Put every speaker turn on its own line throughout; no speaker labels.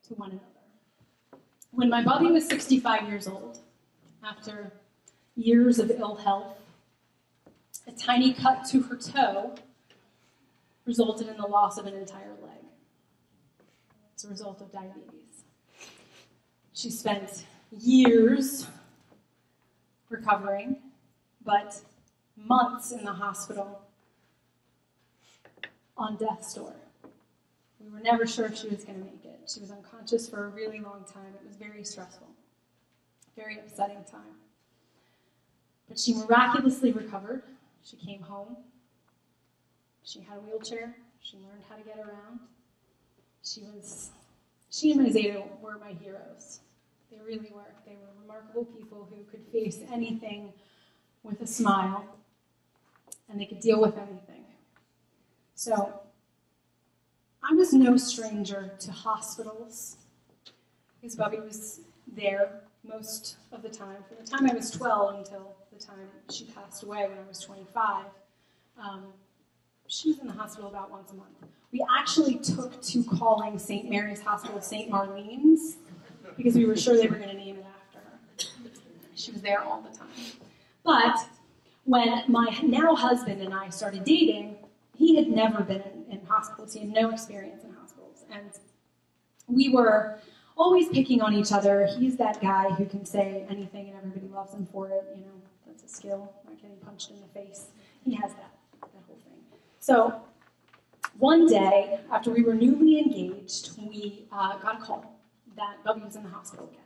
to one another. When my Bubby was 65 years old, after years of ill health, a tiny cut to her toe resulted in the loss of an entire leg as a result of diabetes. She spent years recovering, but months in the hospital on death's door. We were never sure if she was going to make it. She was unconscious for a really long time. It was very stressful, very upsetting time. But she miraculously recovered. She came home. She had a wheelchair. She learned how to get around. She and my Zeta were my heroes. They really were. They were remarkable people who could face anything with a smile, and they could deal with anything. So, I was no stranger to hospitals, because Bubby was there most of the time. From the time I was 12 until the time she passed away when I was 25, she was in the hospital about once a month. We actually took to calling St. Mary's Hospital St. Marlene's, because we were sure they were going to name it after her. She was there all the time. But when my now husband and I started dating, he had never been in hospitals. He had no experience in hospitals. And we were always picking on each other. He's that guy who can say anything and everybody loves him for it. You know, that's a skill, not getting punched in the face. He has that whole thing. So one day, after we were newly engaged, we got a call that Bubby was in the hospital again.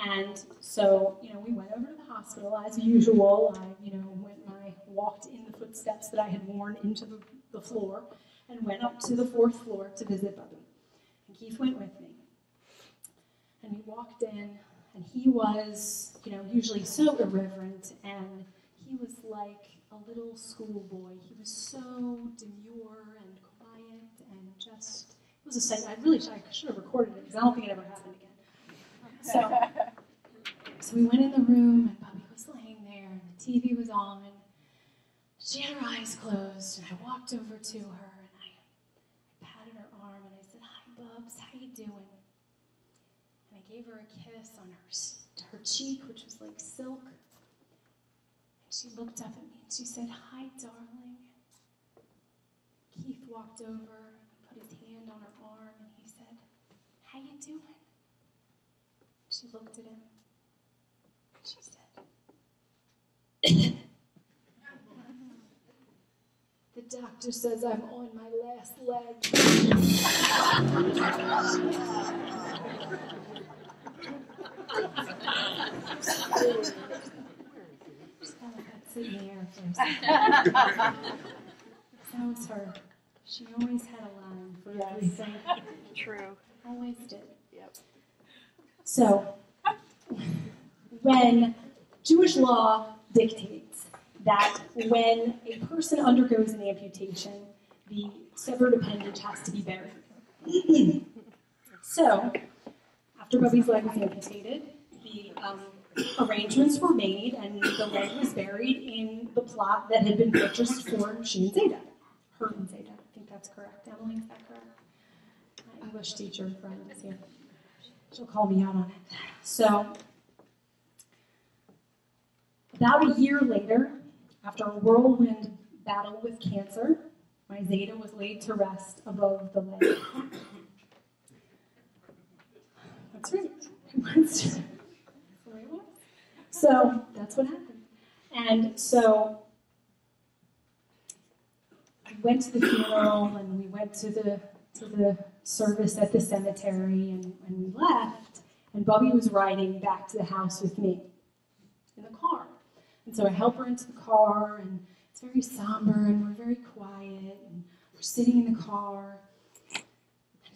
And so, we went over to the hospital as usual. I walked in the footsteps that I had worn into the floor and went up to the 4th floor to visit Bubby. And Keith went with me. And we walked in, and he was, usually so irreverent, and he was like a little schoolboy. He was so demure and quiet and just, it was a sight. I should have recorded it because I don't think it ever happened again. So we went in the room, and Bubby was laying there, and the TV was on. She had her eyes closed, and I walked over to her, and I patted her arm, and I said, "Hi, Bubs, how you doing?" And I gave her a kiss on her cheek, which was like silk. And she looked up at me, and she said, "Hi, darling." Keith walked over and put his hand on her arm, and he said, "How you doing?" She looked at him. She said, "The doctor says I'm on my last leg." Just kind of got sit in the air for a second. That was her. She always had a line for everything.
True.
Always did.
Yep.
So, when Jewish law dictates that when a person undergoes an amputation, the severed appendage has to be buried. So, after Bubby's leg was amputated, the arrangements were made, and the leg was buried in the plot that had been purchased for she and Zeta. Her and Zeta. I think that's correct. Emily, is that correct? My English teacher friend is here. She'll call me out on it. So, about a year later, after a whirlwind battle with cancer, my Zeta was laid to rest above the leg. That's right. That's the way it was. So, that's what happened. And so, we went to the funeral, and we went to the service at the cemetery, and we left, and Bubby was riding back to the house with me in the car. And so I help her into the car, and it's very somber, and we're very quiet, and we're sitting in the car, and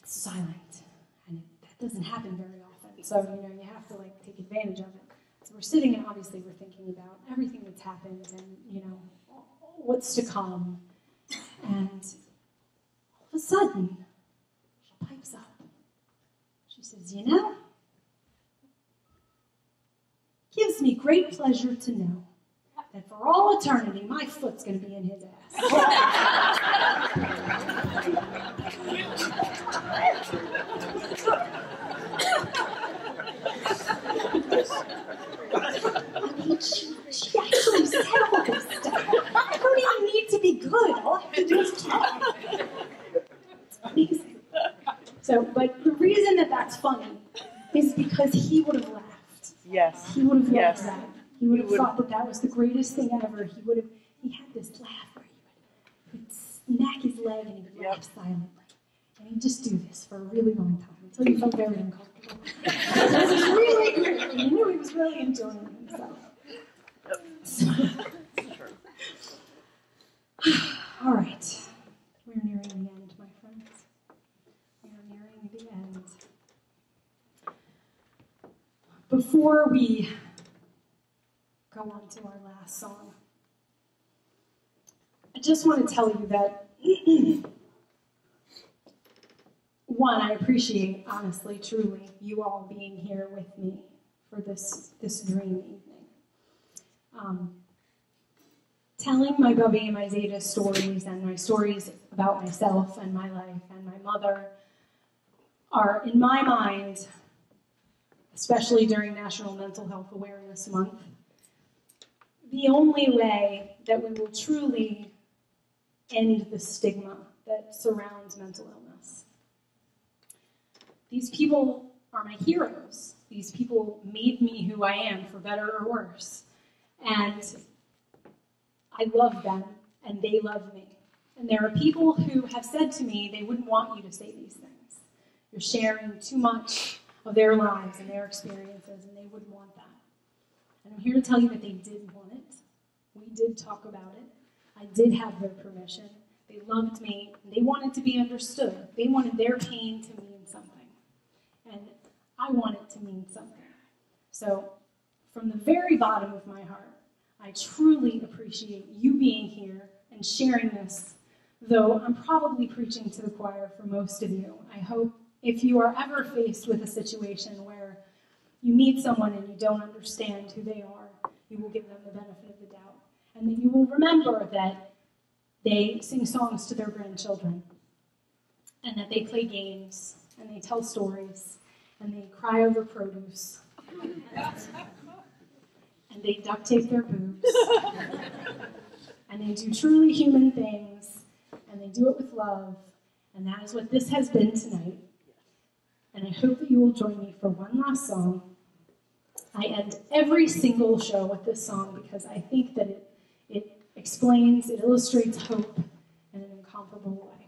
it's silent. And that doesn't happen very often, so you have to take advantage of it. So we're sitting, and obviously we're thinking about everything that's happened, and what's to come. And all of a sudden, she pipes up. She says, gives me great pleasure to know that for all eternity, my foot's going to be in his ass. But the reason that that's funny is because he would have laughed.
Yes.
He would have loved
Yes.
that. He would have thought that was the greatest thing ever. He had this laugh where he would smack his leg and he would laugh silently. And he'd just do this for a really long time until he felt very uncomfortable. This was really great. And he knew he was really enjoying himself. All right. We're nearing the end, my friends. We are nearing the end. Before we go on to our last song, I just want to tell you that, one, I appreciate, honestly, truly, you all being here with me for this dream evening. Telling my Bubby and my Zeta stories and my stories about myself and my life and my mother are, in my mind, especially during National Mental Health Awareness Month, the only way that we will truly end the stigma that surrounds mental illness. These people are my heroes. These people made me who I am, for better or worse. And I love them, and they love me. And there are people who have said to me they wouldn't want you to say these things. You're sharing too much of their lives and their experiences, and they wouldn't want that. And I'm here to tell you that they did want it. We did talk about it. I did have their permission. They loved me, and they wanted to be understood. They wanted their pain to mean something. And I want it to mean something. So, from the very bottom of my heart, I truly appreciate you being here and sharing this, though I'm probably preaching to the choir for most of you. I hope if you are ever faced with a situation where you meet someone and you don't understand who they are, you will give them the benefit of the doubt. And that you will remember that they sing songs to their grandchildren, and that they play games, and they tell stories, and they cry over produce. And they duct tape their boobs, and they do truly human things, and they do it with love, and that is what this has been tonight. And I hope that you will join me for one last song. I end every single show with this song because I think that it explains, it illustrates hope in an incomparable way.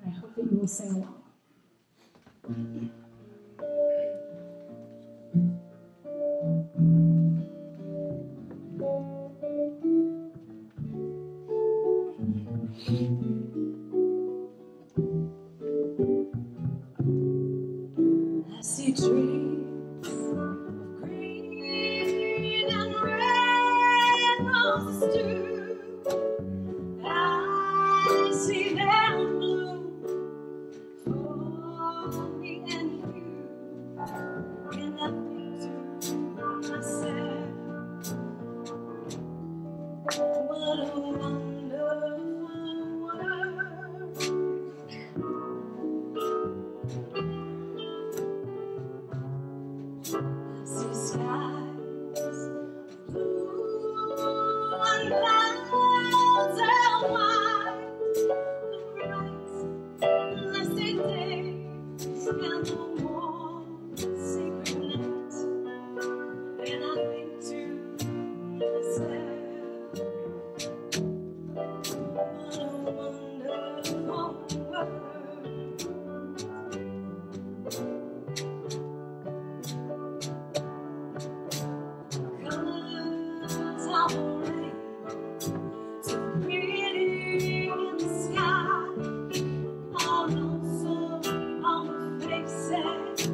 And I hope that you will sing along. I see trees of green and red roses too. I see them bloom for me and you. And I think to myself, what a wonderful world. I see skies of blue and clouds of white, the bright, blessed day, and the warm, sacred night. And I think to myself, what a wonderful world. Colors of the rainbow, so pretty in the sky, are also on the faces